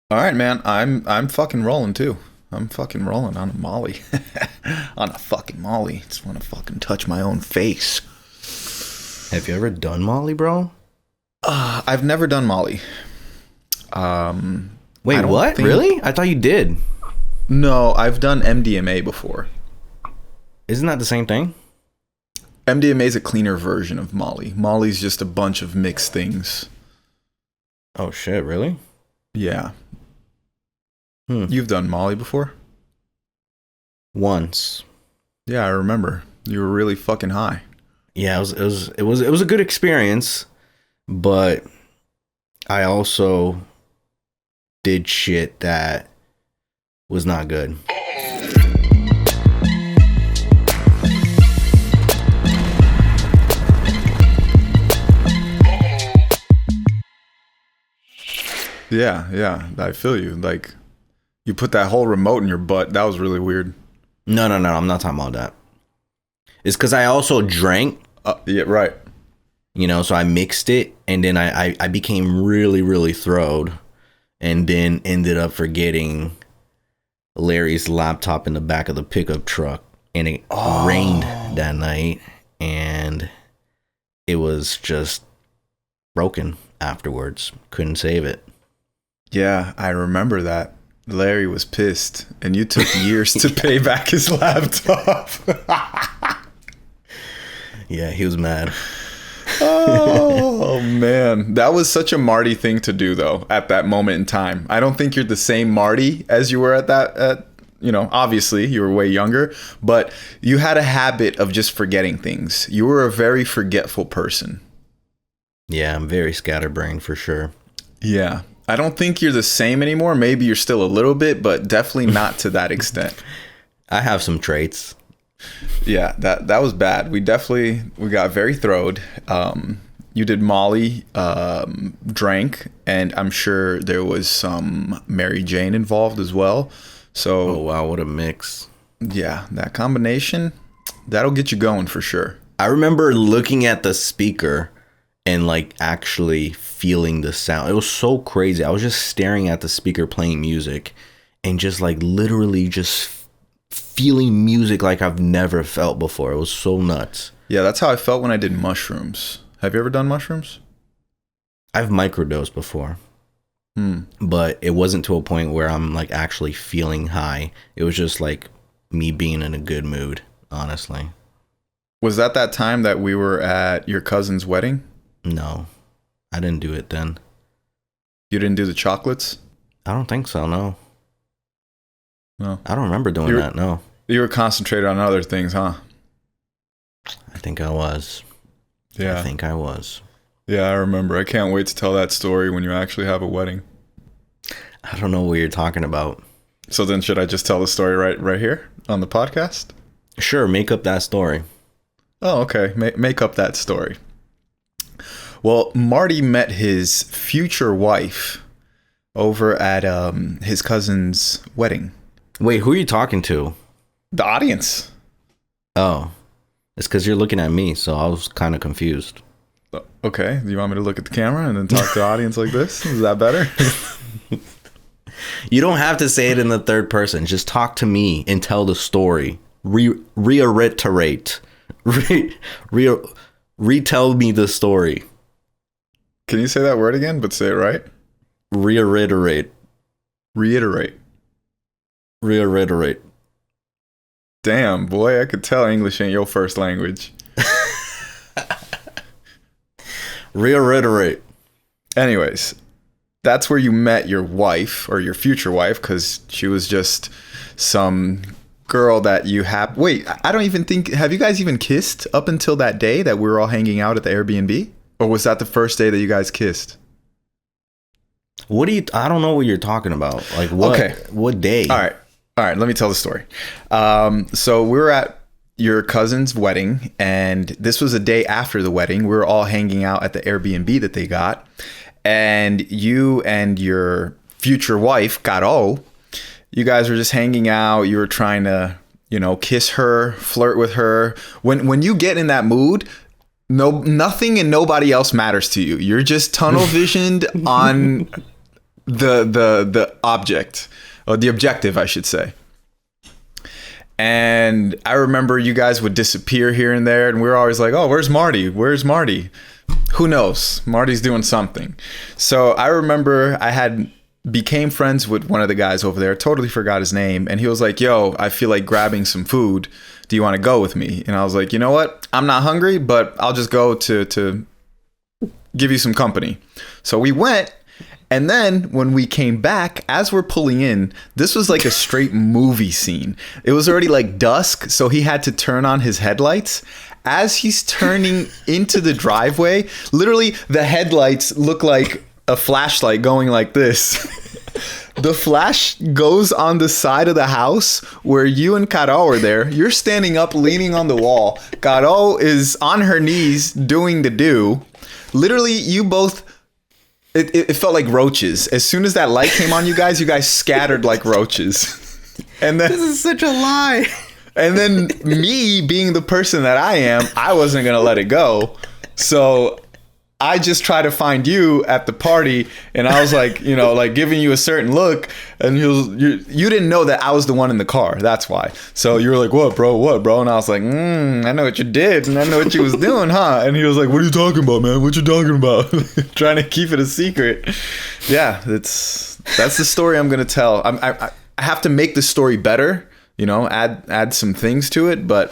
All right, man. I'm fucking rolling too. I'm fucking rolling on a Molly. On a fucking Molly. Just want to fucking touch my own face. Have you ever done Molly, bro? I've never done Molly. Wait, what? Really? I thought you did. No, I've done MDMA before. Isn't that the same thing? MDMA is a cleaner version of Molly. Molly's just a bunch of mixed things. Oh shit, really? Yeah. You've done Molly before? Once. Yeah, I remember. You were really fucking high. Yeah, it was a good experience, but I also did shit that was not good. Yeah, I feel you. Like, you put that whole remote in your butt. That was really weird. No, I'm not talking about that. It's because I also drank. Yeah, right. So I mixed it, and then I became really, really throwed, and then ended up forgetting Larry's laptop in the back of the pickup truck, and it rained that night, and it was just broken afterwards. Couldn't save it. Yeah, I remember that. Larry was pissed, and you took years to pay back his laptop. Yeah, he was mad. Oh, man. That was such a Marty thing to do, though, at that moment in time. I don't think you're the same Marty as you were obviously, you were way younger, but you had a habit of just forgetting things. You were a very forgetful person. Yeah, I'm very scatterbrained for sure. Yeah. I don't think you're the same anymore. Maybe you're still a little bit, but definitely not to that extent. I have some traits. Yeah, that was bad. We got very throwed. You did Molly, drank, and I'm sure there was some Mary Jane involved as well. So, oh wow, what a mix. Yeah, that combination, that'll get you going for sure. I remember looking at the speaker and like actually feeling the sound. It was so crazy. I was just staring at the speaker playing music and just like literally just feeling music like I've never felt before. It was so nuts. Yeah, that's how I felt when I did mushrooms. Have you ever done mushrooms? I've microdosed before. But it wasn't to a point where I'm like actually feeling high. It was just like me being in a good mood, honestly. Was that time that we were at your cousin's wedding? No, I didn't do it then. You didn't do the chocolates? I don't think so, no. No. I don't remember doing that, no. You were concentrated on other things, huh? I think I was. Yeah. I think I was. Yeah, I remember. I can't wait to tell that story when you actually have a wedding. I don't know what you're talking about. So then should I just tell the story right here on the podcast? Sure, make up that story. Oh, okay. Make up that story. Well, Marty met his future wife over at his cousin's wedding. Wait, who are you talking to? The audience. Oh, it's because you're looking at me, so I was kind of confused. Okay, do you want me to look at the camera and then talk to the audience like this? Is that better? You don't have to say it in the third person. Just talk to me and tell the story. Reiterate. Retell me the story. Can you say that word again, but say it right? Reiterate. Damn, boy, I could tell English ain't your first language. Reiterate. Anyways, that's where you met your wife, or your future wife, because she was just some girl that you have. Wait, I don't even think. Have you guys even kissed up until that day that we were all hanging out at the Airbnb? Or was that the first day that you guys kissed? I don't know what you're talking about. Like what? Okay. What day? All right. Let me tell the story. So we were at your cousin's wedding, and this was a day after the wedding. We were all hanging out at the Airbnb that they got, and you and your future wife, Caro, you guys were just hanging out. You were trying to, kiss her, flirt with her. When you get in that mood, nothing and nobody else matters to you. You're just tunnel visioned on the object, or the objective, I should say. And I remember you guys would disappear here and there, and we were always like, oh, where's Marty? Where's Marty? Who knows? Marty's doing something. So I remember I became friends with one of the guys over there, totally forgot his name, and he was like, yo, I feel like grabbing some food. Do you want to go with me? And I was like, you know what? I'm not hungry, but I'll just go to give you some company. So we went. And then when we came back, as we're pulling in, this was like a straight movie scene. It was already like dusk, so he had to turn on his headlights. As he's turning into the driveway, literally the headlights look like a flashlight going like this. The flash goes on the side of the house where you and Caro are there. You're standing up, leaning on the wall. Caro is on her knees doing the do. Literally, you both... It felt like roaches. As soon as that light came on you guys scattered like roaches. And then, this is such a lie. And then me being the person that I am, I wasn't going to let it go. So I just tried to find you at the party, and I was like, you know, like giving you a certain look, and you didn't know that I was the one in the car. That's why. So you were like, what, bro? And I was like, I know what you did, and I know what you was doing, huh? And he was like, what are you talking about, man? What you talking about? Trying to keep it a secret. Yeah, that's the story I'm gonna tell. I have to make the story better, you know, add some things to it. But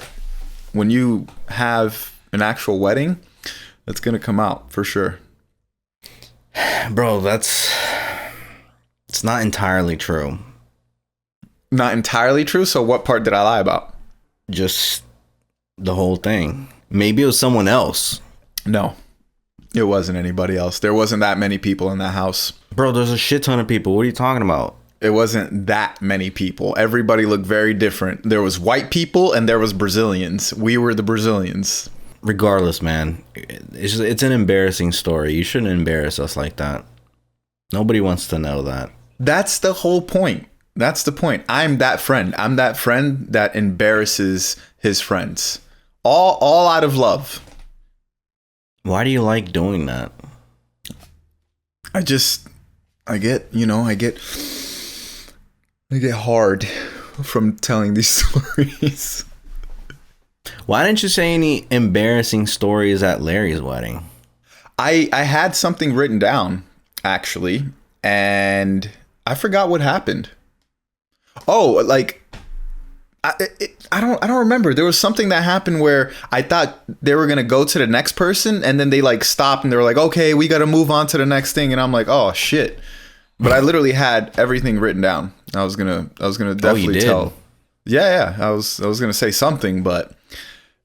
when you have an actual wedding, that's gonna come out for sure. Bro, it's not entirely true. Not entirely true? So what part did I lie about? Just the whole thing. Maybe it was someone else. No, it wasn't anybody else. There wasn't that many people in that house. Bro, there's a shit ton of people. What are you talking about? It wasn't that many people. Everybody looked very different. There was white people and there was Brazilians. We were the Brazilians. Regardless, man, it's an embarrassing story. You shouldn't embarrass us like that. Nobody wants to know that. That's the whole point. That's the point. I'm that friend. I'm that friend that embarrasses his friends. All out of love. Why do you like doing that? I get hard from telling these stories. Why didn't you say any embarrassing stories at Larry's wedding? I had something written down, actually, and I forgot what happened. Oh, like I don't remember. There was something that happened where I thought they were gonna go to the next person, and then they like stopped and they were like, "Okay, we got to move on to the next thing." And I'm like, "Oh shit!" But I literally had everything written down. I was gonna definitely tell. Yeah. I was gonna say something, but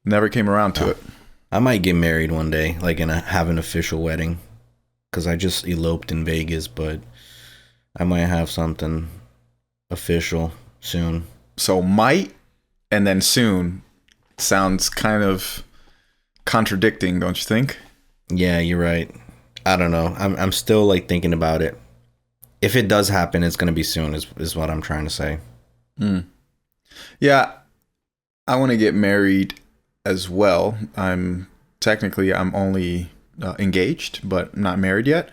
never came around to it. I might get married one day, like have an official wedding, because I just eloped in Vegas, but I might have something official soon. So might and then soon sounds kind of contradicting, don't you think? Yeah, you're right. I don't know. I'm still like thinking about it. If it does happen, it's gonna be soon. Is what I'm trying to say. Yeah, I want to get married as well. I'm only engaged, but not married yet.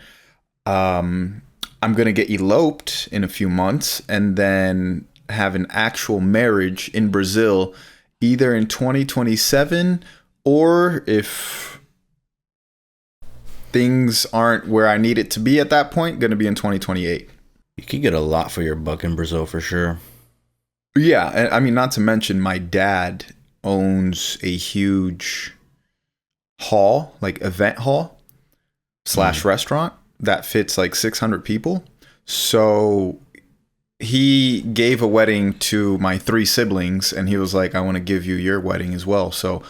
I'm gonna get eloped in a few months, and then have an actual marriage in Brazil, either in 2027 or if things aren't where I need it to be at that point, gonna be in 2028. You could get a lot for your buck in Brazil for sure. Yeah, I mean, not to mention my dad owns a huge hall, like event hall / restaurant that fits like 600 people. So he gave a wedding to my 3 siblings, and he was like, I want to give you your wedding as well. So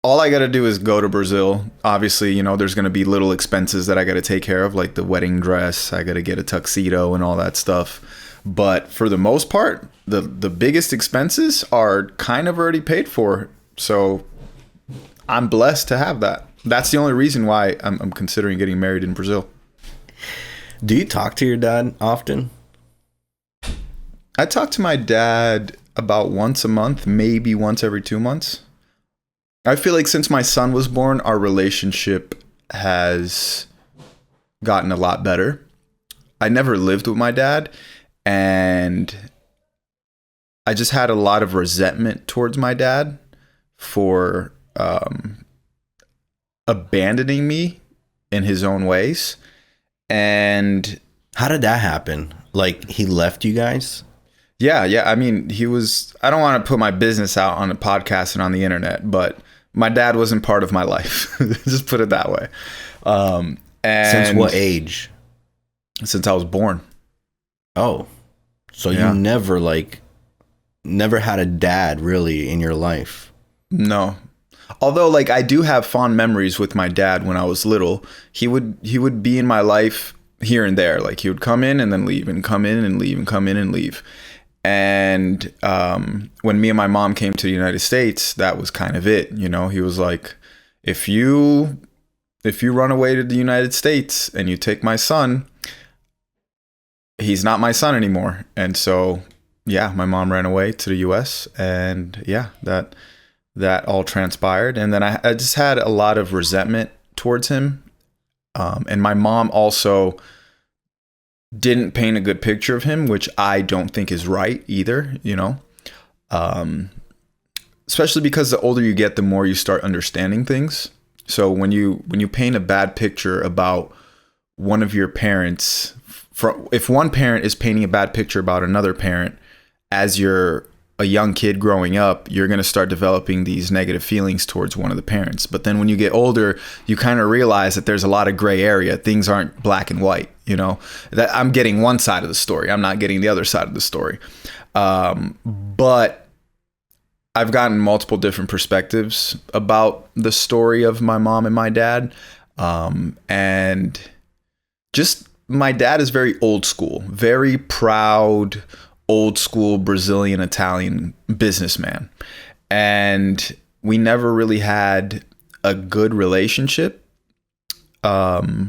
all I got to do is go to Brazil. Obviously, you know, there's going to be little expenses that I got to take care of, like the wedding dress. I got to get a tuxedo and all that stuff. But for the most part, the biggest expenses are kind of already paid for. So I'm blessed to have that. That's the only reason why I'm considering getting married in Brazil. Do you talk to your dad often? I talk to my dad about once a month, maybe once every 2 months. I feel like since my son was born, our relationship has gotten a lot better. I never lived with my dad, and I just had a lot of resentment towards my dad for abandoning me in his own ways. And how did that happen? Like, he left you guys? Yeah. I mean, I don't want to put my business out on a podcast and on the internet, but my dad wasn't part of my life. Just put it that way. And since what age? Since I was born. Oh, so you never had a dad really in your life? No. Although, like, I do have fond memories with my dad when I was little. He would be in my life here and there. Like, he would come in and then leave, and come in and leave, and come in and leave. And when me and my mom came to the United States, that was kind of it. You know, he was like, if you run away to the United States and you take my son, he's not my son anymore. And so, yeah, my mom ran away to the US, and yeah, that all transpired. And then I just had a lot of resentment towards him. And my mom also didn't paint a good picture of him, which I don't think is right either, you know, especially because the older you get, the more you start understanding things. So when you paint a bad picture about one of your parents, if one parent is painting a bad picture about another parent as you're a young kid growing up, you're going to start developing these negative feelings towards one of the parents. But then when you get older, you kind of realize that there's a lot of gray area. Things aren't black and white, you know, that I'm getting one side of the story. I'm not getting the other side of the story. But I've gotten multiple different perspectives about the story of my mom and my dad. And just my dad is very old school, very proud, old school Brazilian Italian businessman, and we never really had a good relationship. But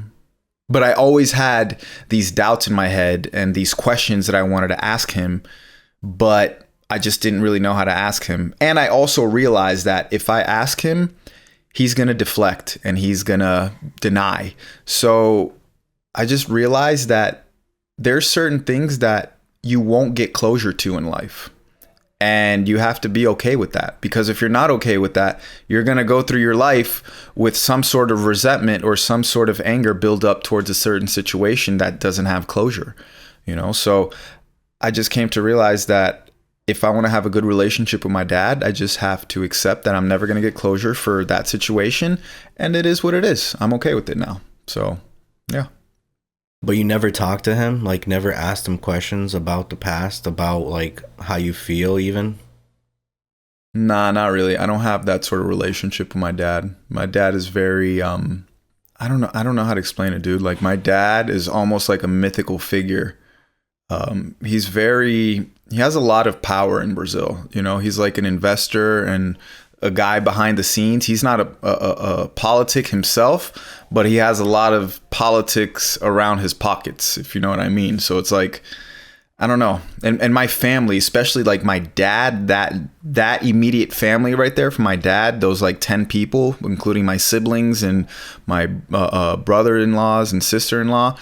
I always had these doubts in my head and these questions that I wanted to ask him, but I just didn't really know how to ask him. And I also realized that if I ask him, he's going to deflect and he's going to deny. So I just realized that there's certain things that you won't get closure to in life. And you have to be okay with that, because if you're not okay with that, you're going to go through your life with some sort of resentment or some sort of anger build up towards a certain situation that doesn't have closure, you know? So I just came to realize that if I want to have a good relationship with my dad, I just have to accept that I'm never going to get closure for that situation. And it is what it is. I'm okay with it now. So, yeah. But you never talked to him? Like, never asked him questions about the past, about, like, how you feel even? Nah, not really. I don't have that sort of relationship with my dad. My dad is very, I don't know how to explain it, dude. Like, my dad is almost like a mythical figure. He has a lot of power in Brazil. You know, he's like an investor and a guy behind the scenes. He's not a politic himself, but he has a lot of politics around his pockets, if you know what I mean. So it's like, I don't know. And my family, especially like my dad, that immediate family right there from my dad, those like 10 people, including my siblings and my brother-in-laws and sister-in-law,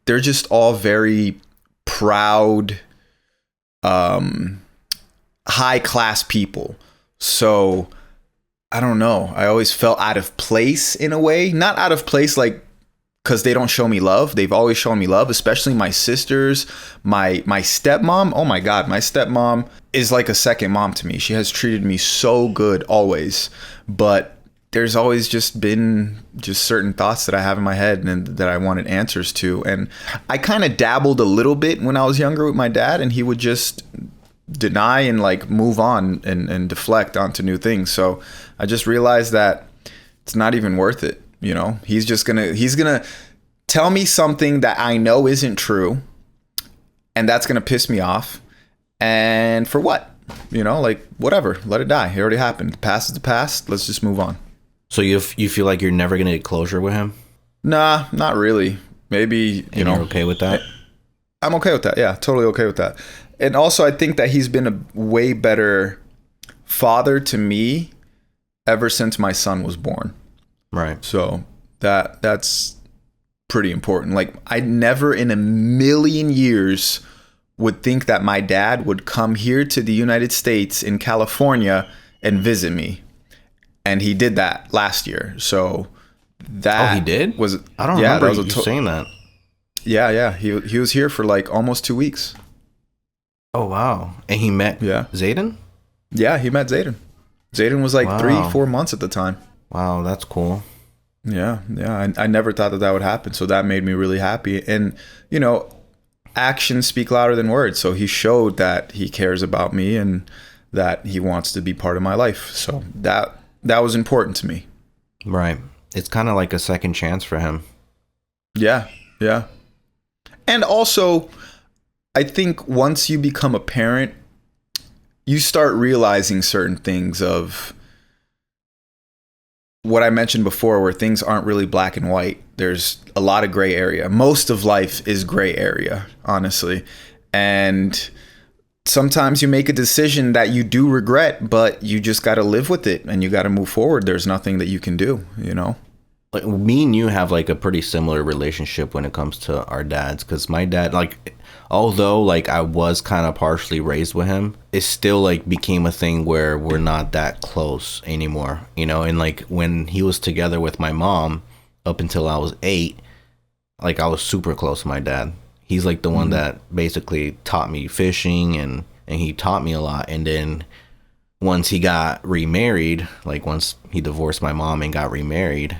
they're just all very proud, high-class people. So I don't know. I always felt out of place in a way. Not out of place like because they don't show me love. They've always shown me love, especially my sisters, my stepmom. Oh my God, my stepmom is like a second mom to me. She has treated me so good always. But there's always just been just certain thoughts that I have in my head and that I wanted answers to. And I kind of dabbled a little bit when I was younger with my dad, and he would just deny and like move on and deflect onto new things. So I just realized that it's not even worth it. You know, he's gonna tell me something that I know isn't true, and that's gonna piss me off. And for what? You know, like, whatever, let it die. It already happened. The past is the past. Let's just move on. So you feel like you're never gonna get closure with him? Nah, not really. Maybe, you know. You're okay with that? I'm okay with that. Yeah, totally okay with that. And also, I think that he's been a way better father to me ever since my son was born. Right. So that's pretty important. Like, I never in a million years would think that my dad would come here to the United States in California and visit me. And he did that last year. So that he did? was, I don't remember you saying that. Yeah. He was here for like almost 2 weeks. Oh, wow. And he met Zayden? Yeah, he met Zayden. Zayden was like 3-4 months at the time. Wow, that's cool. Yeah. I never thought that would happen. So that made me really happy. And, you know, actions speak louder than words. So he showed that he cares about me and that he wants to be part of my life. So that was important to me. Right. It's kind of like a second chance for him. Yeah. And also, I think once you become a parent, you start realizing certain things of what I mentioned before, where things aren't really black and white. There's a lot of gray area. Most of life is gray area, honestly. And sometimes you make a decision that you do regret, but you just got to live with it and you got to move forward. There's nothing that you can do, you know? Like, me and you have like a pretty similar relationship when it comes to our dads, because my dad, like, although like I was kind of partially raised with him, it still like became a thing where we're not that close anymore, you know? And like when he was together with my mom up until I was 8, like I was super close to my dad. He's like the one that basically taught me fishing and he taught me a lot. And then once he got remarried, like once he divorced my mom and got remarried,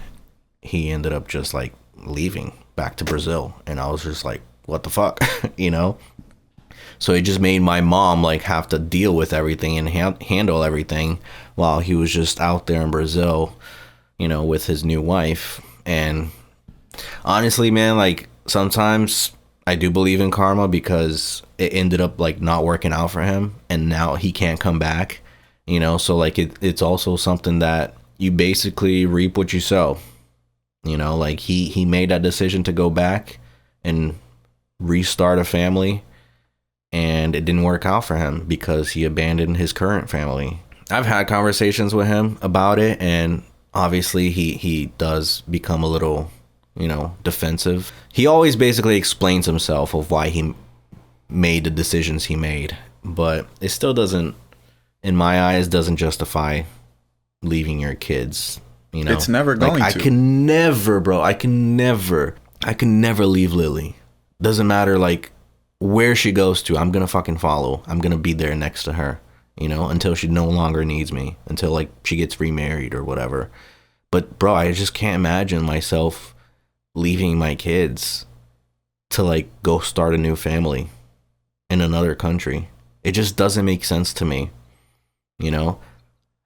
he ended up just like leaving back to Brazil. And I was just like, what the fuck, you know? So it just made my mom like have to deal with everything and handle everything while he was just out there in Brazil, you know, with his new wife. And honestly, man, like sometimes I do believe in karma, because it ended up like not working out for him and now he can't come back, you know? So like it's also something that you basically reap what you sow, you know? Like he made that decision to go back and restart a family, and it didn't work out for him because he abandoned his current family. I've had conversations with him about it, and obviously he does become a little, you know, defensive. He always basically explains himself of why he made the decisions he made, but it still doesn't, in my eyes, doesn't justify leaving your kids, you know? It's never going like, to. I can never, bro. I can never leave Lily. Doesn't matter like where she goes to, I'm gonna fucking follow. I'm gonna be there next to her, you know, until she no longer needs me, until like she gets remarried or whatever. But bro, I just can't imagine myself leaving my kids to like go start a new family in another country. It just doesn't make sense to me, you know?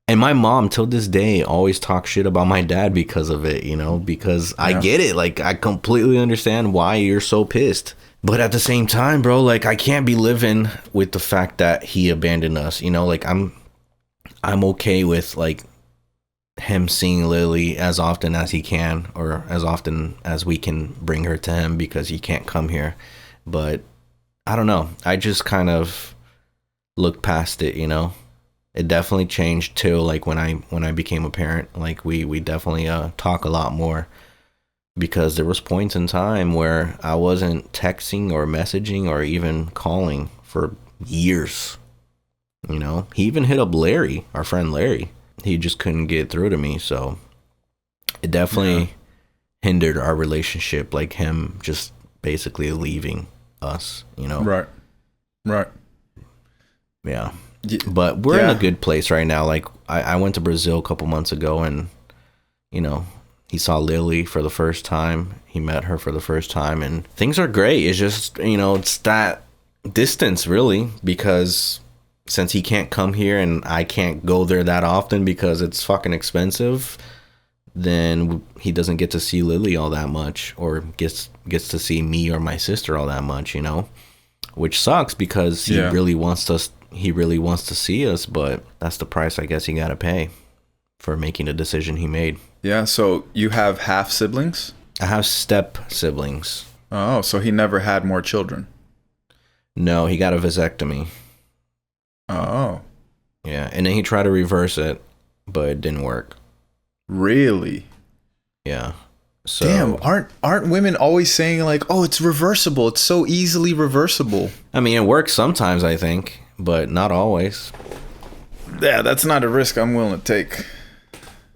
And my mom till this day always talks shit about my dad because of it, you know, because I get it. Like, I completely understand why you're so pissed. But at the same time, bro, like, I can't be living with the fact that he abandoned us, you know? Like, I'm okay with like him seeing Lily as often as he can, or as often as we can bring her to him, because he can't come here. But I don't know. I just kind of look past it, you know? It definitely changed too, like when I became a parent. Like we definitely talk a lot more, because there was points in time where I wasn't texting or messaging or even calling for years, you know? He even hit up Larry, our friend Larry. He just couldn't get through to me. So it definitely hindered our relationship, like him just basically leaving us, you know? Right. Yeah. But we're in a good place right now. Like I went to Brazil a couple months ago, and you know, he saw Lily for the first time. He met her for the first time, and things are great. It's just, you know, it's that distance really, because since he can't come here and I can't go there that often because it's fucking expensive, then he doesn't get to see Lily all that much, or gets to see me or my sister all that much, you know, which sucks because he really wants to see us, but that's the price I guess he got to pay for making the decision he made. Yeah, so you have half siblings? I have step siblings. Oh, so he never had more children? No, he got a vasectomy. Oh. Yeah, and then he tried to reverse it, but it didn't work. Really? Yeah. So Damn, aren't women always saying like, "Oh, it's reversible. It's so easily reversible." I mean, it works sometimes, I think, but not always. Yeah, that's not a risk I'm willing to take.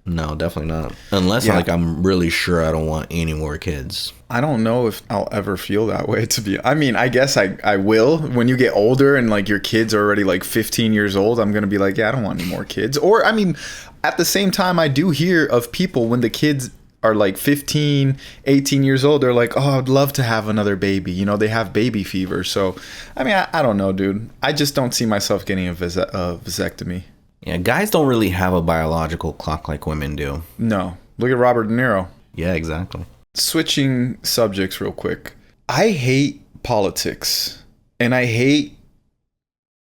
No, definitely not. Unless like I'm really sure I don't want any more kids. I don't know if I'll ever feel that way, I mean, I guess I will. When you get older and like your kids are already like 15 years old, I'm going to be like, yeah, I don't want any more kids. Or I mean, at the same time, I do hear of people when the kids are like 15, 18 years old, they're like, oh, I'd love to have another baby. You know, they have baby fever. So, I mean, I don't know, dude. I just don't see myself getting a vasectomy. Yeah, guys don't really have a biological clock like women do. No. Look at Robert De Niro. Yeah, exactly. Switching subjects real quick. I hate politics. And I hate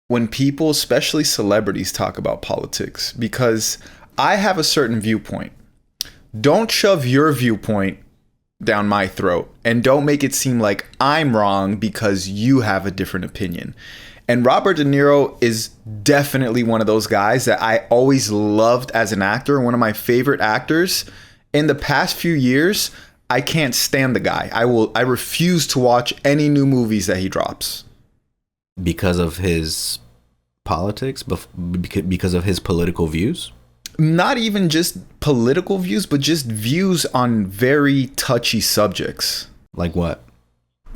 when people, especially celebrities, talk about politics because I have a certain viewpoint. Don't shove your viewpoint down my throat and don't make it seem like I'm wrong because you have a different opinion. And Robert De Niro is definitely one of those guys that I always loved as an actor, one of my favorite actors. In the past few years, I can't stand the guy. I refuse to watch any new movies that he drops. Because of his politics? Because of his political views? Not even just political views, but just views on very touchy subjects. Like what?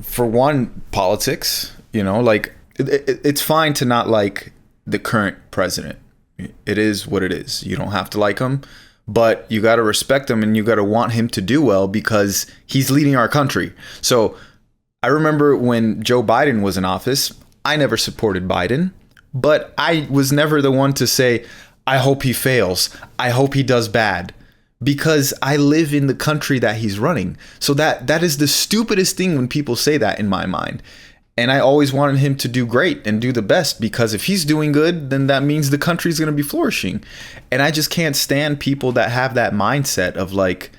For one, politics. You know, like it's fine to not like the current president. It is what it is. You don't have to like him, but you got to respect him and you got to want him to do well because he's leading our country. So I remember when Joe Biden was in office, I never supported Biden, but I was never the one to say, I hope he fails. I hope he does bad. Because I live in the country that he's running. So that is the stupidest thing when people say that in my mind. And I always wanted him to do great and do the best because if he's doing good, then that means the country's going to be flourishing. And I just can't stand people that have that mindset of like,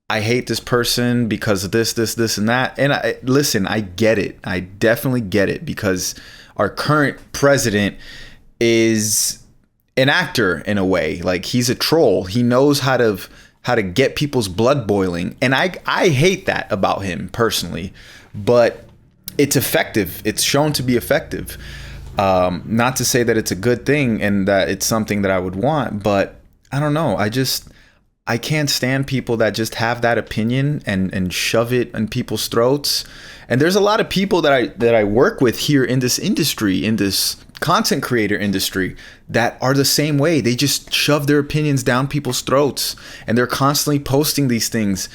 I hate this person because of this, and that. And listen, I get it. I definitely get it because our current president is an actor in a way. Like he's a troll. He knows how to get people's blood boiling. And I hate that about him personally. But it's effective. It's shown to be effective. Not to say that it's a good thing and that it's something that I would want, but I don't know. I can't stand people that just have that opinion and shove it in people's throats. And there's a lot of people that I work with here in this industry, in this content creator industry, that are the same way. They just shove their opinions down people's throats and they're constantly posting these things.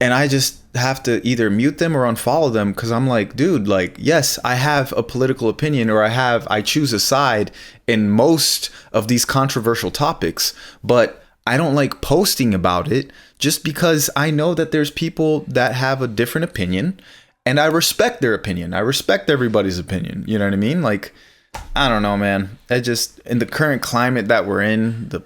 And I just have to either mute them or unfollow them because I'm like, dude, like, yes, I have a political opinion or I choose a side in most of these controversial topics, but I don't like posting about it just because I know that there's people that have a different opinion and I respect their opinion. I respect everybody's opinion. You know what I mean? Like, I don't know, man. In the current climate that we're in, the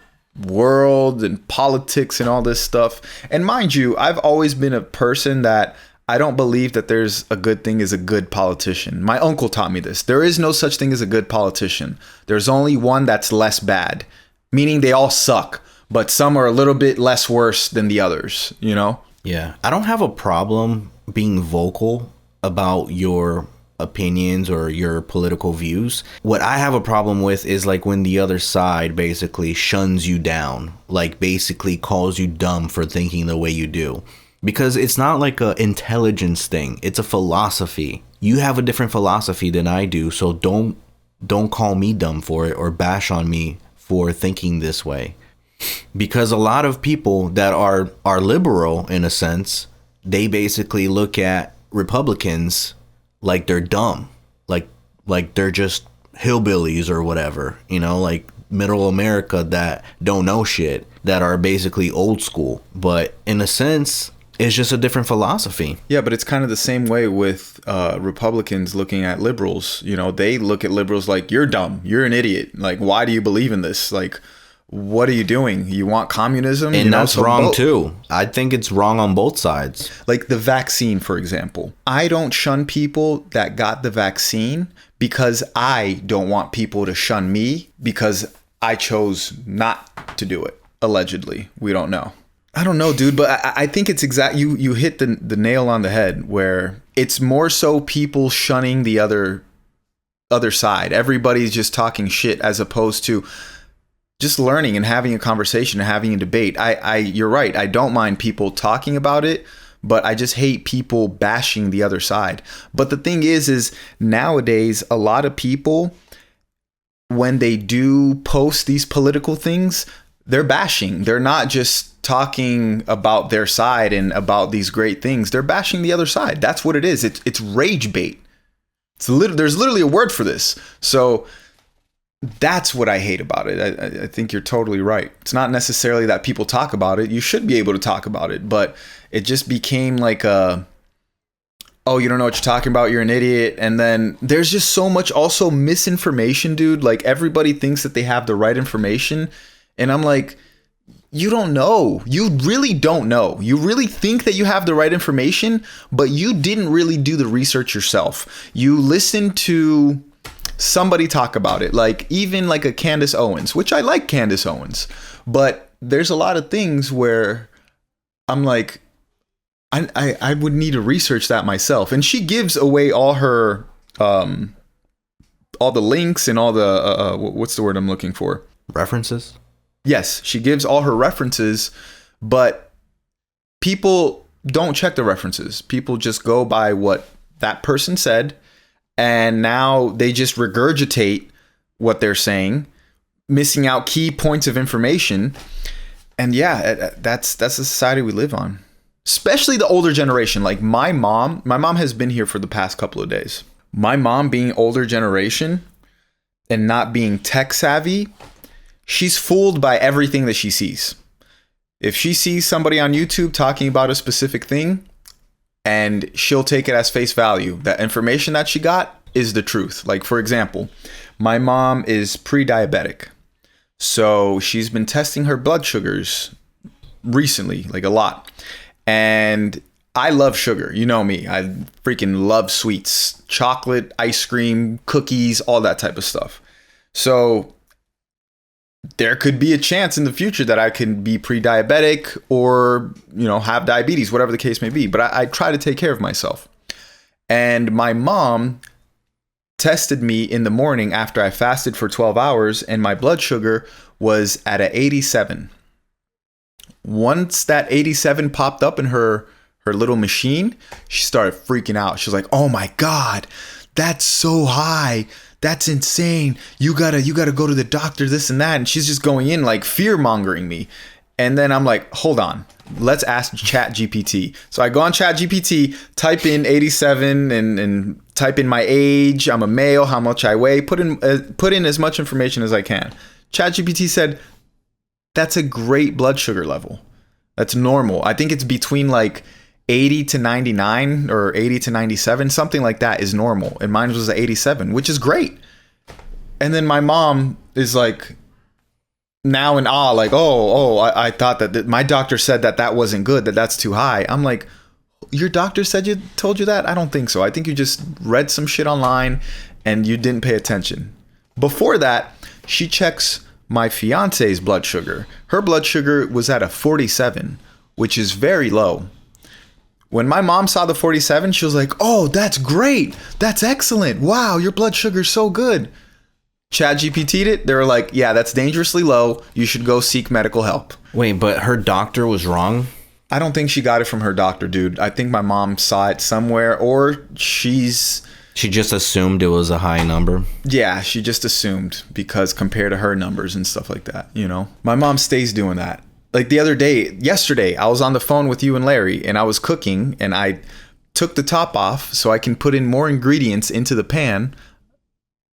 world and politics and all this stuff. And mind you, I've always been a person that I don't believe that there's a good thing as a good politician. My uncle taught me this. There is no such thing as a good politician. There's only one that's less bad, meaning they all suck, but some are a little bit less worse than the others, you know? Yeah. I don't have a problem being vocal about your opinions or your political views. What I have a problem with is like when the other side basically shuns you down, like basically calls you dumb for thinking the way you do. Because it's not like a intelligence thing. It's a philosophy. You have a different philosophy than I do, so don't call me dumb for it or bash on me for thinking this way. Because a lot of people that are liberal in a sense, they basically look at Republicans like they're dumb, like they're just hillbillies or whatever, you know, like middle America that don't know shit, that are basically old school. But in a sense, it's just a different philosophy. Yeah, but it's kind of the same way with Republicans looking at liberals. You know, they look at liberals like, you're dumb, you're an idiot. Like, why do you believe in this? Like, what are you doing? You want communism? And that's wrong too. I think it's wrong on both sides. Like the vaccine, for example. I don't shun people that got the vaccine because I don't want people to shun me because I chose not to do it. Allegedly. We don't know. I don't know, dude, but I think it's you hit the nail on the head, where it's more so people shunning the other side. Everybody's just talking shit, as opposed to just learning and having a conversation and having a debate. You're right. I don't mind people talking about it, but I just hate people bashing the other side. But the thing is nowadays, a lot of people, when they do post these political things, they're bashing. They're not just talking about their side and about these great things. They're bashing the other side. That's what it is. It's rage bait. There's literally a word for this. So that's what I hate about it. I think you're totally right. It's not necessarily that people talk about it. You should be able to talk about it, but it just became like oh, you don't know what you're talking about, you're an idiot. And then there's just so much also misinformation, dude. Like, everybody thinks that they have the right information, and I'm like, you don't know. You really don't know. You really think that you have the right information, but you didn't really do the research yourself. You listened to somebody talk about it, like even like a Candace Owens, which I like Candace Owens, but there's a lot of things where I'm like, I would need to research that myself. And she gives away all her all the links and all the what's the word I'm looking for? References? Yes, she gives all her references, but people don't check the references. People just go by what that person said, and now they just regurgitate what they're saying, missing out key points of information. And yeah, that's the society we live on. Especially the older generation. Like my mom has been here for the past couple of days. My mom, being older generation and not being tech savvy, she's fooled by everything that she sees. If she sees somebody on YouTube talking about a specific thing, and she'll take it as face value, that information that she got is the truth. Like, for example, my mom is pre-diabetic. So she's been testing her blood sugars recently, like a lot. And I love sugar. You know me. I freaking love sweets, chocolate, ice cream, cookies, all that type of stuff. So there could be a chance in the future that I can be pre-diabetic or, have diabetes, whatever the case may be. But I try to take care of myself. And my mom tested me in the morning after I fasted for 12 hours, and my blood sugar was at an 87. Once that 87 popped up in her little machine, she started freaking out. She was like, "Oh my God, that's so high. That's insane. You gotta go to the doctor, this and that." And she's just going in like fear mongering me. And then I'm like, hold on, let's ask Chat GPT. So I go on Chat GPT, type in 87 and type in my age, I'm a male, how much I weigh, put in as much information as I can. Chat GPT said, that's a great blood sugar level. That's normal. I think it's between like 80 to 99 or 80 to 97, something like that is normal. And mine was at 87, which is great. And then my mom is like, now in awe, like, I thought that my doctor said that wasn't good, that's too high. I'm like, your doctor told you that? I don't think so. I think you just read some shit online and you didn't pay attention. Before that, she checks my fiance's blood sugar. Her blood sugar was at a 47, which is very low. When my mom saw the 47, she was like, "Oh, that's great. That's excellent. Wow, your blood sugar's so good." Chat GPT'd it. They were like, "Yeah, that's dangerously low. You should go seek medical help." Wait, but her doctor was wrong? I don't think she got it from her doctor, dude. I think my mom saw it somewhere, or she just assumed it was a high number. Yeah, she just assumed because compared to her numbers and stuff like that, My mom stays doing that. Like yesterday, I was on the phone with you and Larry, and I was cooking, and I took the top off so I can put in more ingredients into the pan.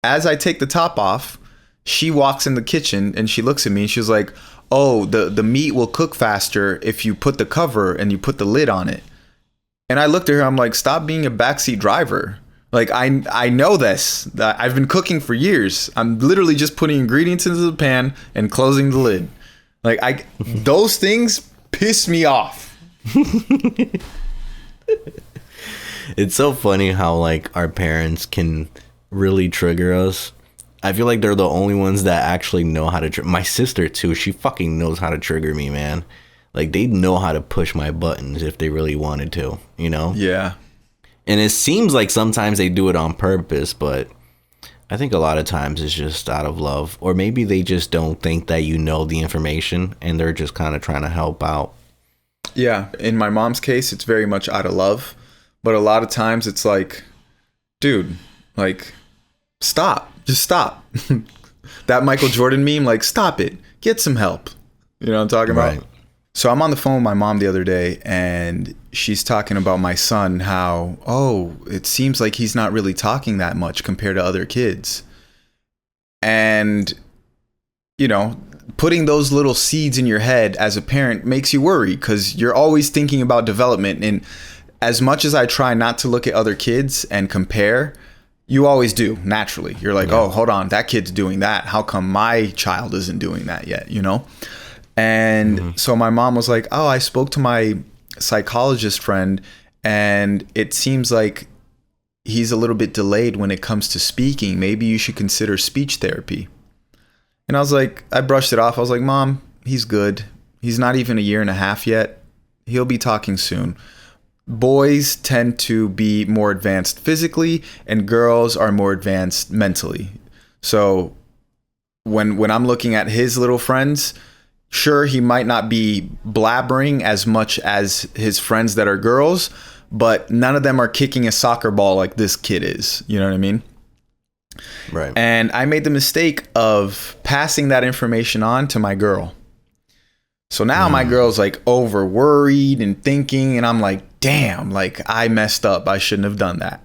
As I take the top off, she walks in the kitchen and she looks at me and she's like, "Oh, the meat will cook faster if you put the cover and you put the lid on it." And I looked at her, I'm like, "Stop being a backseat driver. Like, I know this. I've been cooking for years. I'm literally just putting ingredients into the pan and closing the lid." Like, those things piss me off. It's so funny how, like, our parents can really trigger us. I feel like they're the only ones that actually know how to my sister too, she fucking knows how to trigger me, man. like they know how to push my buttons if they really wanted to, you know? Yeah. And it seems like sometimes they do it on purpose, but I think a lot of times it's just out of love, or maybe they just don't think that you know the information and they're just kind of trying to help out. Yeah. In my mom's case, it's very much out of love, but a lot of times it's like, dude, like, stop, just stop. That Michael Jordan meme, like, stop it, get some help. You know what I'm talking about? Right. So I'm on the phone with my mom the other day, and she's talking about my son, how, oh, it seems like he's not really talking that much compared to other kids. And, you know, putting those little seeds in your head as a parent makes you worry, because you're always thinking about development. And as much as I try not to look at other kids and compare, you always do naturally. You're like, oh, hold on, that kid's doing that. How come my child isn't doing that yet? You know? And so my mom was like, oh, I spoke to my psychologist friend, and it seems like he's a little bit delayed when it comes to speaking. Maybe you should consider speech therapy. And I was like, I brushed it off. I was like, Mom, he's good. He's not even 1.5 years yet. He'll be talking soon. Boys tend to be more advanced physically, and girls are more advanced mentally. So when I'm looking at his little friends, sure, he might not be blabbering as much as his friends that are girls, but none of them are kicking a soccer ball like this kid is. You know what I mean? Right. And I made the mistake of passing that information on to my girl. So now my girl's like over worried and thinking, and I'm like, damn, like I messed up. I shouldn't have done that.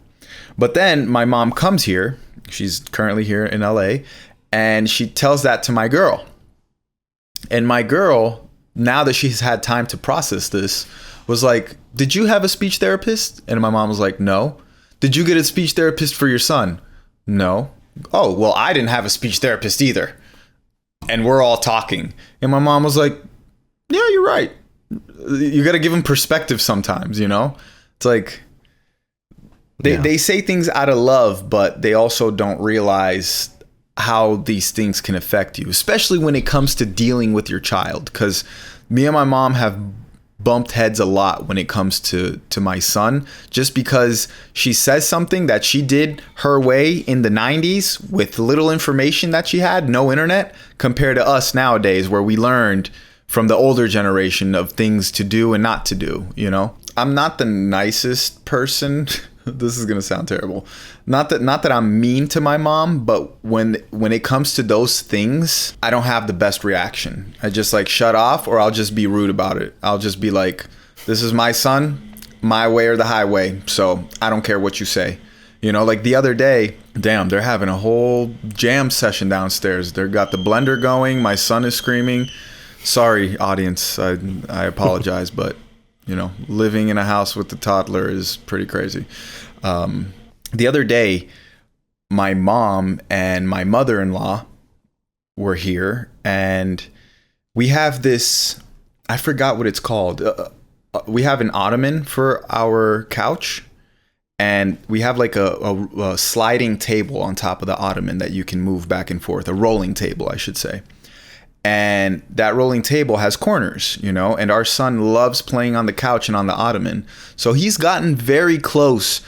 But then my mom comes here. She's currently here in LA, and she tells that to my girl. And my girl, now that she's had time to process this, was like, did you have a speech therapist? And my mom was like, no. Did you get a speech therapist for your son? No. Oh, well, I didn't have a speech therapist either. And we're all talking. And my mom was like, yeah, you're right. You got to give him perspective sometimes, you know? It's like they say things out of love, but they also don't realize how these things can affect you, especially when it comes to dealing with your child. Because me and my mom have bumped heads a lot when it comes to my son, just because she says something that she did her way in the 90s with little information that she had, no internet, compared to us nowadays, where we learned from the older generation of things to do and not to do. You know, I'm not the nicest person. This is going to sound terrible. Not that I'm mean to my mom, but when it comes to those things, I don't have the best reaction. I just like shut off, or I'll just be rude about it. I'll just be like, this is my son, my way or the highway. So I don't care what you say. You know, like the other day, damn, they're having a whole jam session downstairs. They've got the blender going. My son is screaming. Sorry, audience. I apologize, but you know, living in a house with the toddler is pretty crazy. The other day, my mom and my mother-in-law were here, and we have this, I forgot what it's called. We have an ottoman for our couch, and we have like a sliding table on top of the ottoman that you can move back and forth, a rolling table, I should say. And that rolling table has corners, you know, and our son loves playing on the couch and on the ottoman. So he's gotten very close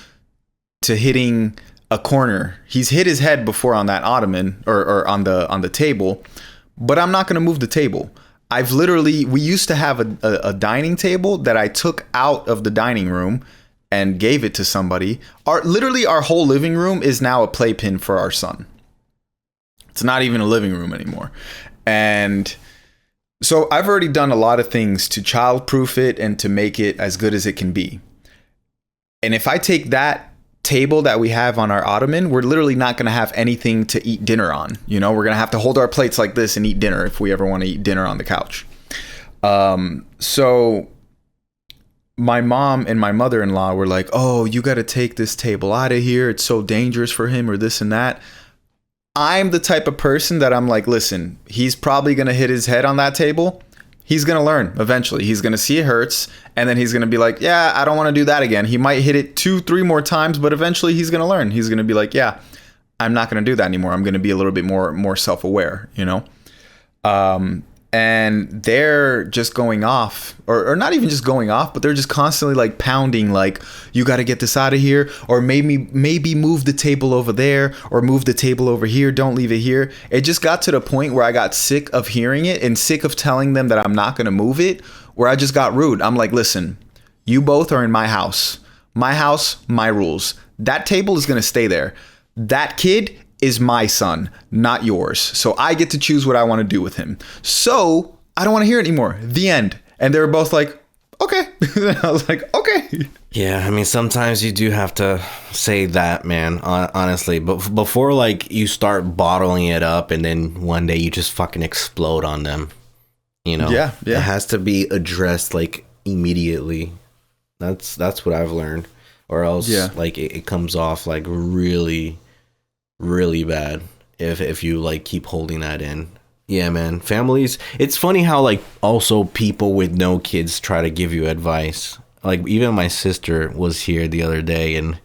to hitting a corner. He's hit his head before on that ottoman or on the table, but I'm not going to move the table. We used to have a dining table that I took out of the dining room and gave it to somebody. Our whole living room is now a playpen for our son. It's not even a living room anymore. And so I've already done a lot of things to childproof it and to make it as good as it can be. And if I take that table that we have on our ottoman, we're literally not going to have anything to eat dinner on. You know, we're going to have to hold our plates like this and eat dinner if we ever want to eat dinner on the couch. So my mom and my mother-in-law were like, oh, you got to take this table out of here. It's so dangerous for him, or this and that. I'm the type of person that I'm like, listen, he's probably going to hit his head on that table. He's going to learn eventually. He's going to see it hurts, and then he's going to be like, yeah, I don't want to do that again. He might hit it 2-3 more times, but eventually he's going to learn. He's going to be like, yeah, I'm not going to do that anymore. I'm going to be a little bit more self-aware, you know? and they're just going off, or not even just going off, but they're just constantly like pounding, like, you got to get this out of here, or maybe move the table over there, or move the table over here, don't leave it here. It just got to the point where I got sick of hearing it and sick of telling them that I'm not going to move it, where I just got rude. I'm like, listen, you both are in my house, my rules. That table is going to stay there. That kid is my son, not yours. So I get to choose what I want to do with him. So I don't want to hear it anymore. The end. And they were both like, okay. I was like, okay. Yeah, I mean, sometimes you do have to say that, man, honestly. But before, like, you start bottling it up and then one day you just fucking explode on them, you know? Yeah. It has to be addressed, like, immediately. That's what I've learned. Or else, like, it comes off, like, really, really bad if you, like, keep holding that in. Yeah, man. Families, it's funny how, like, also people with no kids try to give you advice. Like, even my sister was here the other day and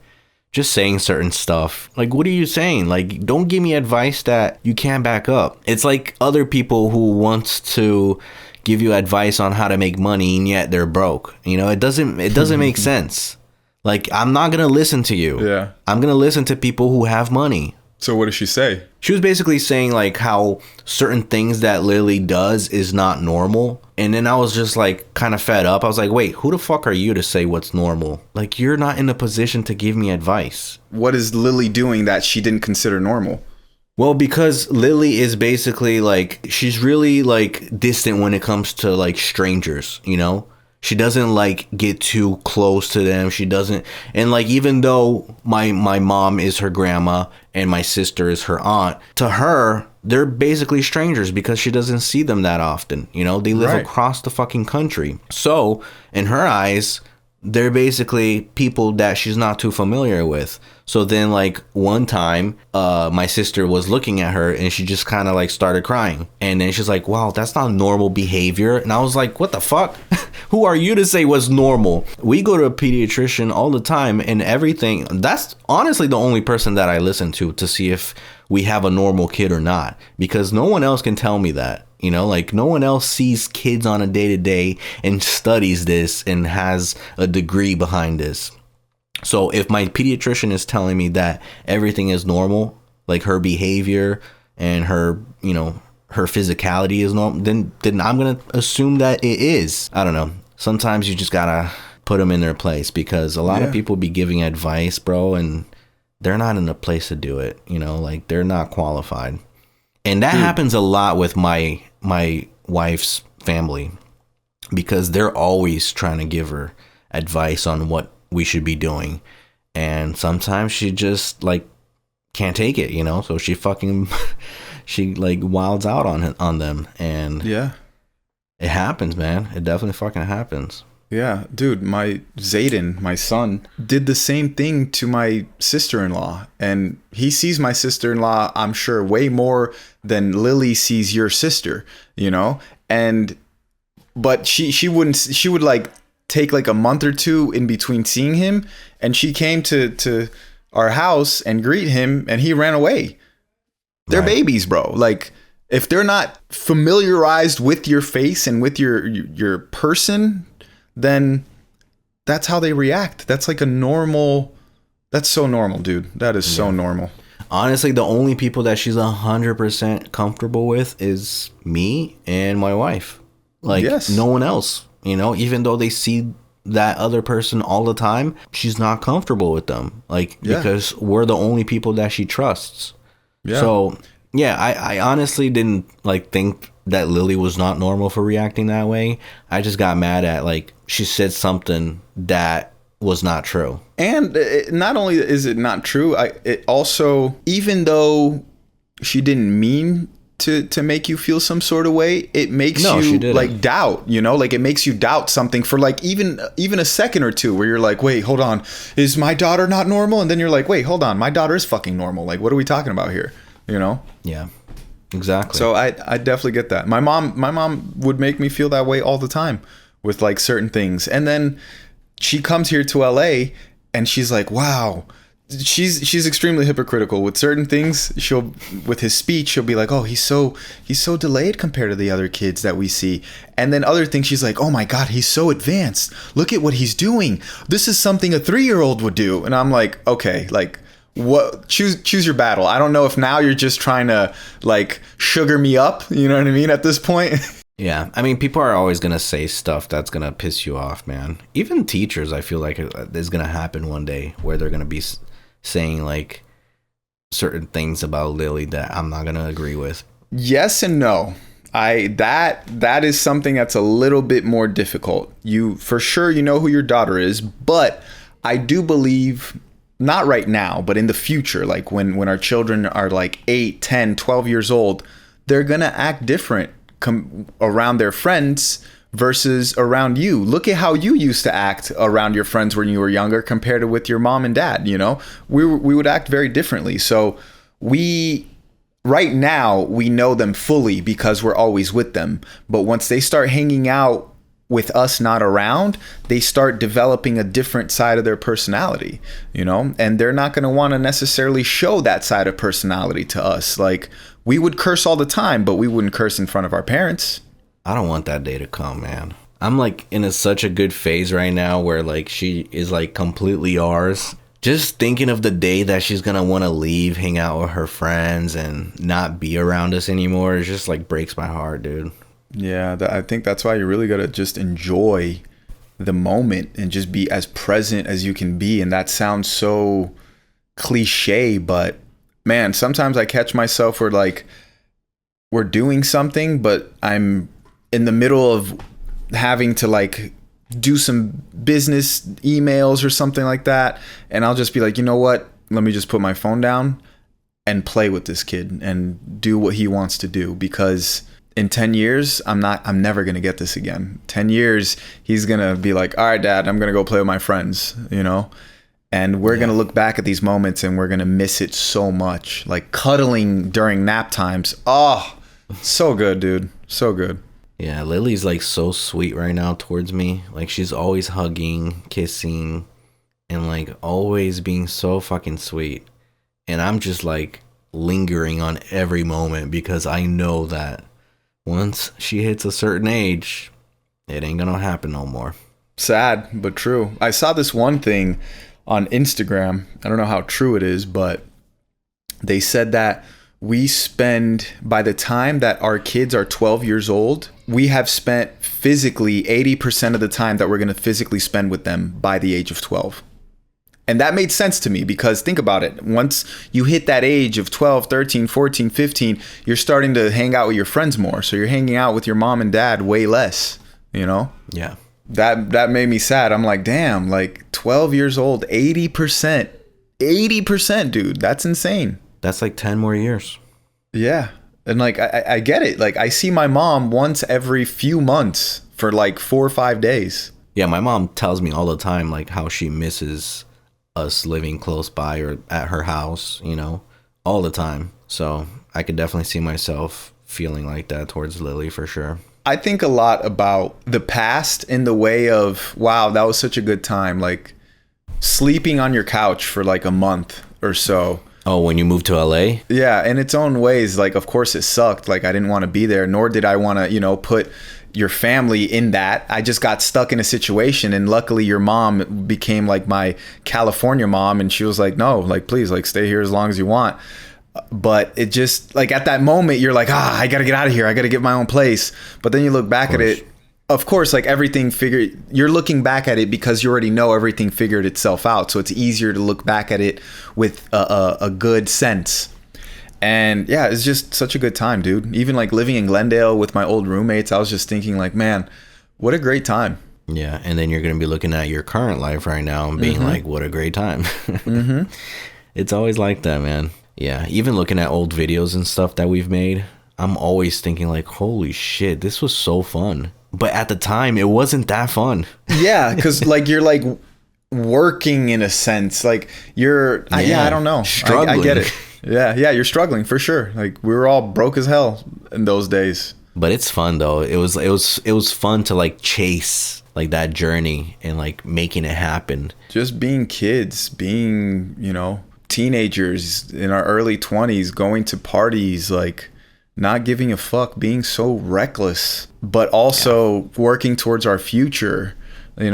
just saying certain stuff. Like, what are you saying? Like, don't give me advice that you can't back up. It's like other people who wants to give you advice on how to make money and yet they're broke. You know, it doesn't make sense. Like, I'm not going to listen to you. Yeah. I'm going to listen to people who have money. So what did she say? She was basically saying, like, how certain things that Lily does is not normal. And then I was just, like, kind of fed up. I was like, wait, who the fuck are you to say what's normal? Like, you're not in a position to give me advice. What is Lily doing that she didn't consider normal? Well, because Lily is basically, like, she's really, like, distant when it comes to, like, strangers, you know? She doesn't, like, get too close to them. She doesn't. And, like, even though my mom is her grandma and my sister is her aunt, to her, they're basically strangers because she doesn't see them that often. You know, they live across the fucking country. So, in her eyes, they're basically people that she's not too familiar with. So then, like, one time, my sister was looking at her and she just kind of, like, started crying. And then she's like, wow, that's not normal behavior. And I was like, what the fuck? Who are you to say what's normal? We go to a pediatrician all the time and everything. That's honestly the only person that I listen to see if we have a normal kid or not. Because no one else can tell me that. You know, like, no one else sees kids on a day-to-day and studies this and has a degree behind this. So if my pediatrician is telling me that everything is normal, like her behavior and her, you know, her physicality is normal, then I'm going to assume that it is. I don't know. Sometimes you just got to put them in their place because a lot of people be giving advice, bro, and they're not in a place to do it. You know, like, they're not qualified. And that happens a lot with my wife's family because they're always trying to give her advice on what we should be doing. And sometimes she just, like, can't take it, you know? So she like wilds out on them. And it happens, man. It definitely fucking happens. Yeah, dude, my Zayden, my son, did the same thing to my sister-in-law. And he sees my sister-in-law, I'm sure, way more than Lily sees your sister, you know? But she would like take like a month or two in between seeing him. And she came to our house and greet him and he ran away. They're babies, bro. Like, if they're not familiarized with your face and with your person, then that's how they react. That's like that's so normal, dude. That is so normal. Honestly, the only people that she's 100% comfortable with is me and my wife. Like, no one else, you know, even though they see that other person all the time, she's not comfortable with them. Like, because we're the only people that she trusts. Yeah. So, yeah, I honestly didn't, like, think that Lily was not normal for reacting that way. I just got mad at, like, she said something that was not true. And not only is it not true, it also, even though she didn't mean to make you feel some sort of way, it makes you like doubt, you know, like it makes you doubt something for like even a second or two where you're like, wait, hold on, is my daughter not normal? And then you're like, wait, hold on, my daughter is fucking normal. Like, what are we talking about here? You know? Yeah, exactly. So I definitely get that. My mom would make me feel that way all the time with like certain things. And then she comes here to LA and she's like, wow, she's extremely hypocritical with certain things. With his speech, she'll be like, "Oh, he's so delayed compared to the other kids that we see." And then other things, she's like, "Oh my God, he's so advanced. Look at what he's doing. This is something a 3-year-old would do." And I'm like, okay, like, what? Choose your battle. I don't know if now you're just trying to like sugar me up. You know what I mean? At this point. Yeah, I mean, people are always going to say stuff that's going to piss you off, man. Even teachers, I feel like it's going to happen one day where they're going to be saying, like, certain things about Lily that I'm not going to agree with. Yes and no. That is something that's a little bit more difficult. For sure, you know who your daughter is, but I do believe, not right now, but in the future, like when our children are like 8, 10, 12 years old, they're going to act different around their friends versus around you. Look at how you used to act around your friends when you were younger compared to with your mom and dad. You know, we would act very differently. So right now we know them fully because we're always with them. But once they start hanging out with us not around, they start developing a different side of their personality, you know, and they're not going to want to necessarily show that side of personality to us. Like, we would curse all the time, but we wouldn't curse in front of our parents. I don't want that day to come, man. I'm like in such a good phase right now where like she is like completely ours. Just thinking of the day that she's going to want to leave, hang out with her friends and not be around us anymore, it just like breaks my heart, dude. Yeah, I think that's why you really got to just enjoy the moment and just be as present as you can be. And that sounds so cliche, but man, sometimes I catch myself where like we're doing something, but I'm in the middle of having to like do some business emails or something like that. And I'll just be like, you know what? Let me just put my phone down and play with this kid and do what he wants to do, because in 10 years, I'm never going to get this again. 10 years, he's going to be like, all right, Dad, I'm going to go play with my friends, you know? And we're going to look back at these moments and we're going to miss it so much. Like cuddling during nap times. Oh, so good, dude. So good. Yeah, Lily's like so sweet right now towards me. Like she's always hugging, kissing, and like always being so fucking sweet. And I'm just like lingering on every moment because I know that once she hits a certain age, it ain't gonna happen no more. Sad, but true. I saw this one thing on Instagram. I don't know how true it is, but they said that we spend, by the time that our kids are 12 years old, we have spent physically 80% of the time that we're going to physically spend with them by the age of 12. And that made sense to me because think about it. Once you hit that age of 12, 13, 14, 15, you're starting to hang out with your friends more. So you're hanging out with your mom and dad way less, you know? Yeah. That made me sad. I'm like, damn, like 12 years old, 80%, dude. That's insane. That's like 10 more years. Yeah. And like, I get it. Like I see my mom once every few months for like 4 or 5 days. Yeah. My mom tells me all the time, like how she misses us living close by or at her house, you know, all the time. So I could definitely see myself feeling like that towards Lily for sure. I think a lot about the past in the way of, wow, that was such a good time. Like sleeping on your couch for like a month or so. Oh, when you moved to LA? Yeah, in its own ways. Like, of course it sucked. Like I didn't want to be there, nor did I want to, you know, put your family in that. I just got stuck in a situation, and luckily your mom became like my California mom, and she was like, no, like please, like stay here as long as you want. But it just like at that moment you're like, I gotta get out of here, I gotta get my own place. But then you look back at it, of course, like everything you're looking back at it because you already know everything figured itself out, so it's easier to look back at it with a good sense. And yeah, it's just such a good time, dude. Even like living in Glendale with my old roommates, I was just thinking like, man, what a great time. Yeah, and then you're going to be looking at your current life right now and being like, what a great time. It's always like that, man. Yeah, even looking at old videos and stuff that we've made, I'm always thinking like, holy shit, this was so fun. But at the time, it wasn't that fun. Yeah, because like you're like working in a sense. Like you're, I don't know. Struggling. I get it. Yeah, you're struggling for sure. Like we were all broke as hell in those days. But it's fun though. It was fun to like chase like that journey and like making it happen. Just being kids, being, teenagers in our early 20s, going to parties, like not giving a fuck, being so reckless, but also working towards our future. It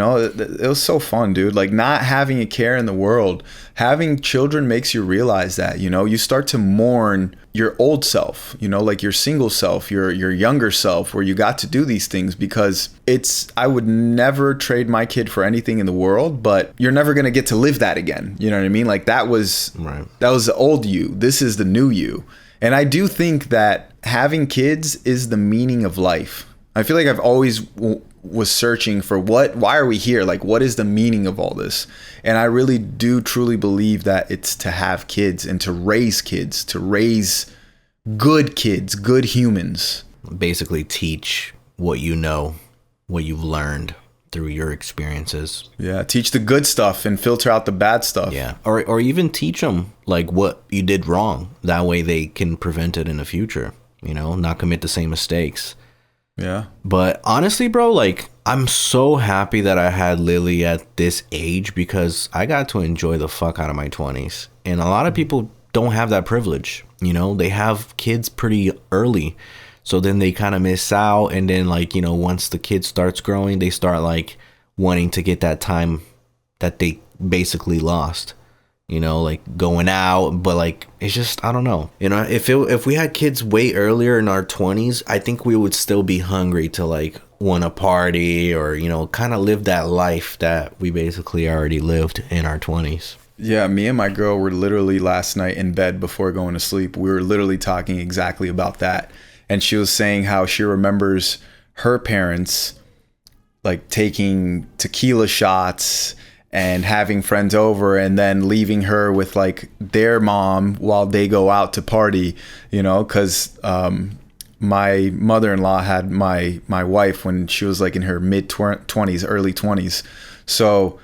was so fun, dude. Like not having a care in the world. Having children makes you realize that, you start to mourn your old self, like your single self, your younger self, where you got to do these things, because I would never trade my kid for anything in the world, but you're never going to get to live that again. You know what I mean? Like that was the old you. This is the new you. And I do think that having kids is the meaning of life. I feel like I've always was searching for why are we here? Like, what is the meaning of all this? And I really do truly believe that it's to have kids and to raise kids, to raise good kids, good humans. Basically teach what you know, what you've learned through your experiences. Yeah, teach the good stuff and filter out the bad stuff. Yeah, or even teach them like what you did wrong. That way they can prevent it in the future, not commit the same mistakes. Yeah. But honestly, bro, like I'm so happy that I had Lily at this age, because I got to enjoy the fuck out of my 20s. And a lot of people don't have that privilege. They have kids pretty early. So then they kind of miss out. And then like, once the kid starts growing, they start like wanting to get that time that they basically lost. Like going out, but like it's just, I don't know. If we had kids way earlier in our 20s, I think we would still be hungry to like want to party or kind of live that life that we basically already lived in our 20s. Yeah, me and my girl were literally last night in bed before going to sleep. We were literally talking exactly about that, and she was saying how she remembers her parents like taking tequila shots and having friends over and then leaving her with like their mom while they go out to party, because my mother-in-law had my wife when she was like in her mid 20s, early 20s. So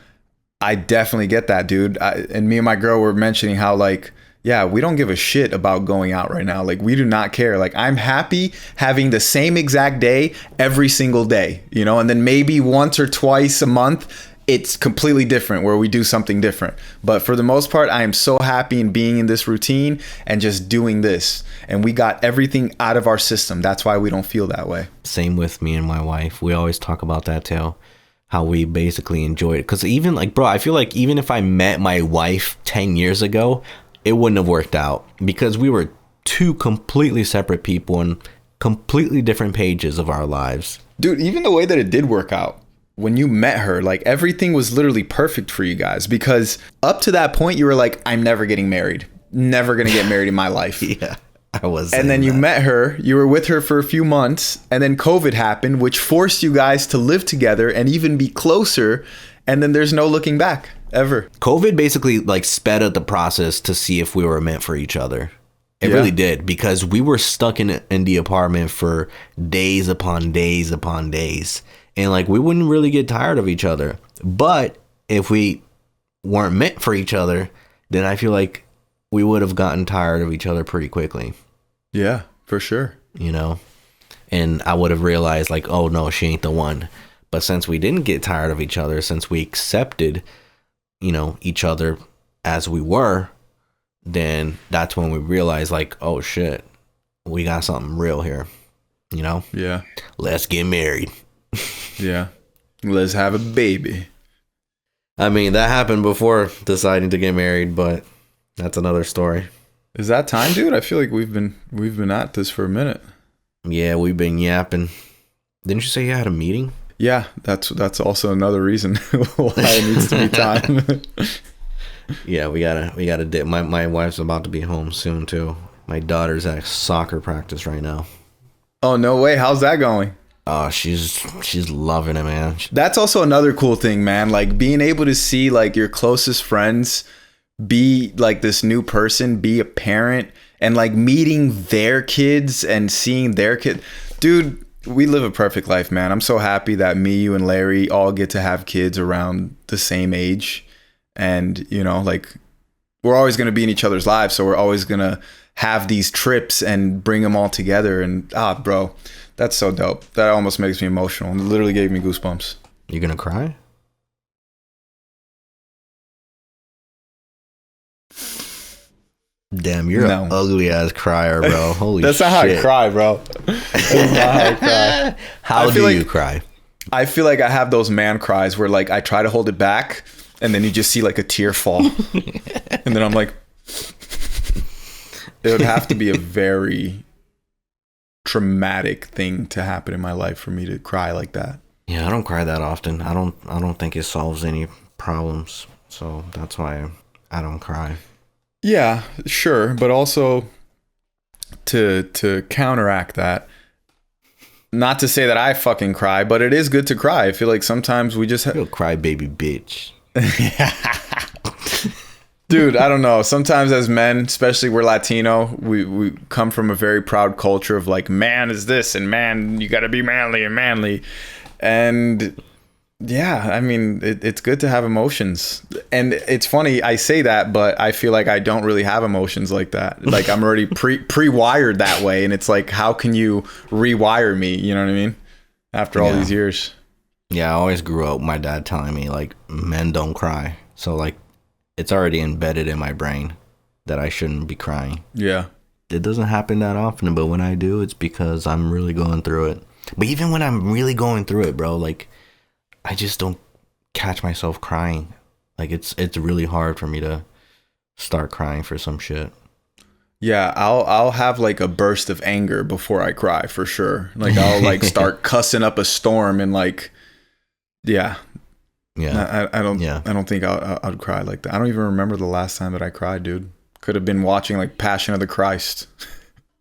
I definitely get that, dude. And me and my girl were mentioning how like, yeah, we don't give a shit about going out right now. Like we do not care. Like I'm happy having the same exact day every single day, and then maybe once or twice a month it's completely different where we do something different. But for the most part, I am so happy in being in this routine and just doing this. And we got everything out of our system. That's why we don't feel that way. Same with me and my wife. We always talk about that too, how we basically enjoy it. Because even like, bro, I feel like even if I met my wife 10 years ago, it wouldn't have worked out, because we were two completely separate people on completely different pages of our lives. Dude, even the way that it did work out, when you met her, like everything was literally perfect for you guys, because up to that point you were like, I'm never getting married, never going to get married in my life. Yeah, I was. And then you met her, you were with her for a few months, and then COVID happened, which forced you guys to live together and even be closer. And then there's no looking back ever. COVID basically like sped up the process to see if we were meant for each other. It really did, because we were stuck in the apartment for days upon days upon days. And like we wouldn't really get tired of each other. But if we weren't meant for each other, then I feel like we would have gotten tired of each other pretty quickly. Yeah, for sure. And I would have realized like, oh no, she ain't the one. But since we didn't get tired of each other, since we accepted, each other as we were, then that's when we realized like, oh shit, we got something real here. Yeah. Let's get married. Yeah. Let's have a baby. I mean, that happened before deciding to get married, but that's another story. Is that time, dude? I feel like we've been at this for a minute. Yeah, we've been yapping. Didn't you say you had a meeting? Yeah, that's also another reason why it needs to be time. Yeah, we gotta dip. My wife's about to be home soon too. My daughter's at soccer practice right now. Oh no way! How's that going? Oh, she's loving it, man. That's also another cool thing, man. Like being able to see like your closest friends be like this new person, be a parent, and like meeting their kids and seeing their kid. Dude, we live a perfect life, man. I'm so happy that me, you, and Larry all get to have kids around the same age. And, like we're always going to be in each other's lives. So we're always going to have these trips and bring them all together. And bro, that's so dope. That almost makes me emotional. It literally gave me goosebumps. You gonna cry? Damn, you're an ugly ass crier, bro. Holy shit. That's not how I cry, bro. That's not how I cry. How do you cry? I feel like I have those man cries where like I try to hold it back and then you just see like a tear fall. And then I'm like, it would have to be a very traumatic thing to happen in my life for me to cry like that. Yeah, I don't cry that often. I don't think it solves any problems. So that's why I don't cry. Yeah, sure, but also to counteract that, not to say that I fucking cry, but it is good to cry. I feel like sometimes we just you'll cry, baby bitch. Dude, I don't know. Sometimes as men, especially we're Latino, we come from a very proud culture of like, man is this and man, you got to be manly and manly. And yeah, I mean, it's good to have emotions. And it's funny, I say that, but I feel like I don't really have emotions like that. Like I'm already pre-wired that way. And it's like, how can you rewire me? You know what I mean? After all these years. Yeah, I always grew up with my dad telling me like, men don't cry. So like, it's already embedded in my brain that I shouldn't be crying. Yeah. It doesn't happen that often, but when I do, it's because I'm really going through it. But even when I'm really going through it, bro, like I just don't catch myself crying. Like it's really hard for me to start crying for some shit. Yeah, I'll have like a burst of anger before I cry for sure. Like I'll like start cussing up a storm and like, yeah. Yeah, I don't think I'd cry like that. I don't even remember the last time that I cried, dude. Could have been watching like Passion of the Christ.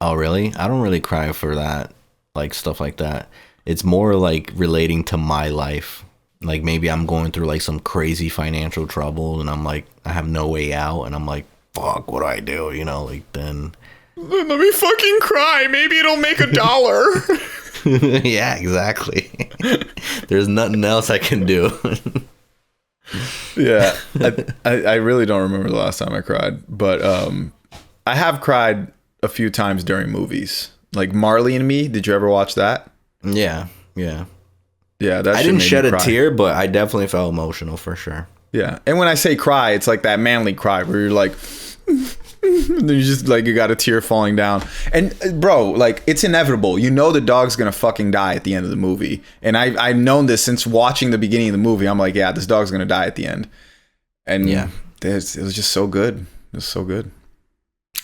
Oh, really? I don't really cry for that, like stuff like that. It's more like relating to my life. Like maybe I'm going through like some crazy financial trouble and I'm like, I have no way out and I'm like, fuck, what do I do? You know, like then let me fucking cry. Maybe it'll make $1. Yeah, exactly. There's nothing else I can do. Yeah, I really don't remember the last time I cried, but I have cried a few times during movies, like Marley and Me. Did you ever watch that? Yeah. That I didn't shed a tear, but I definitely felt emotional for sure. Yeah, and when I say cry, it's like that manly cry where you're like, and then you just like you got a tear falling down. And bro, like it's inevitable. You know the dog's gonna fucking die at the end of the movie, and I've known this since watching the beginning of the movie. I'm like, yeah, this dog's gonna die at the end. And yeah, it was just so good. It was so good.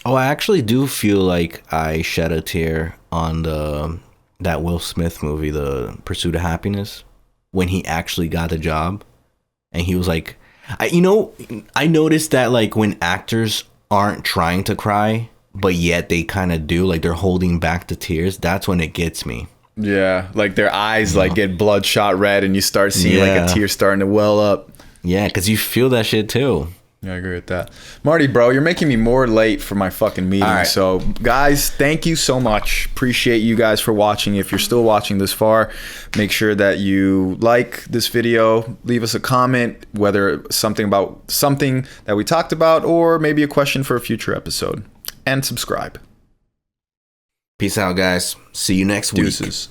Oh, I actually do feel like I shed a tear on that Will Smith movie, The Pursuit of Happiness, when he actually got the job, and he was like, I noticed that like when actors aren't trying to cry, but yet they kind of do, like they're holding back the tears, that's when it gets me. Yeah, like their eyes like get bloodshot red and you start seeing like a tear starting to well up. Yeah, because you feel that shit too. Yeah, I agree with that. Marty, bro, you're making me more late for my fucking meeting. Right. So, guys, thank you so much. Appreciate you guys for watching. If you're still watching this far, make sure that you like this video. Leave us a comment, whether something about something that we talked about or maybe a question for a future episode. And subscribe. Peace out, guys. See you next week. Deuces.